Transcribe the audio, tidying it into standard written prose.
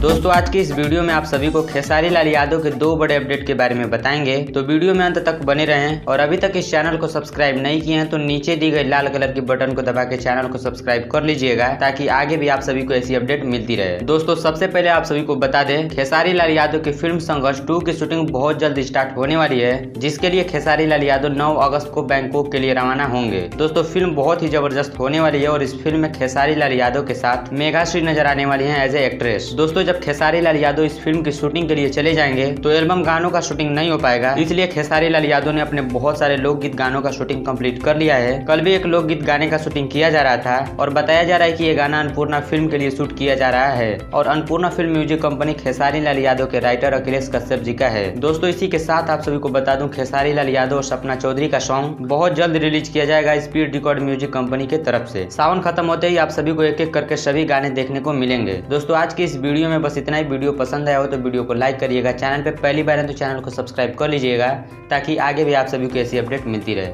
दोस्तों आज की इस वीडियो में आप सभी को खेसारी लाल यादव के 2 बड़े अपडेट के बारे में बताएंगे, तो वीडियो में अंत तक बने रहें। और अभी तक इस चैनल को सब्सक्राइब नहीं किए हैं तो नीचे दी गई लाल कलर की बटन को दबा के चैनल को सब्सक्राइब कर लीजिएगा, ताकि आगे भी आप सभी को ऐसी अपडेट मिलती रहे। दोस्तों सबसे पहले आप सभी को बता दें, खेसारी लाल यादव की फिल्म संघर्ष 2 की शूटिंग बहुत जल्द स्टार्ट होने वाली है, जिसके लिए खेसारी लाल यादव 9 अगस्त को बैंकॉक के लिए रवाना होंगे। दोस्तों फिल्म बहुत ही जबरदस्त होने वाली है और इस फिल्म में खेसारी लाल यादव के साथ मेघाश्री नजर आने वाली है एज ए एक्ट्रेस। दोस्तों जब खेसारी लाल यादव इस फिल्म की शूटिंग के लिए चले जाएंगे तो एल्बम गानों का शूटिंग नहीं हो पाएगा, इसलिए खेसारी लाल यादव ने अपने बहुत सारे लोकगीत गानों का शूटिंग कंप्लीट कर लिया है। कल भी एक लोकगीत गाने का शूटिंग किया जा रहा था और बताया जा रहा है कि ये गाना अन्नपूर्णा फिल्म के लिए शूट किया जा रहा है और Annapurna film music company Khesari Lal Yadav के राइटर अखिलेश कश्यप जी का है। दोस्तों इसी के साथ आप सभी को बता दूं, खेसारी लाल यादव और सपना चौधरी का सॉन्ग बहुत जल्द रिलीज किया जाएगा स्पीड रिकॉर्ड म्यूजिक कंपनी की तरफ से। सावन खत्म होते ही आप सभी को एक एक करके सभी गाने देखने को मिलेंगे। दोस्तों आज की इस वीडियो में बस इतना ही। वीडियो पसंद आया हो तो वीडियो को लाइक करिएगा, चैनल पे पहली बार है तो चैनल को सब्सक्राइब कर लीजिएगा, ताकि आगे भी आप सभी को ऐसी अपडेट मिलती रहे।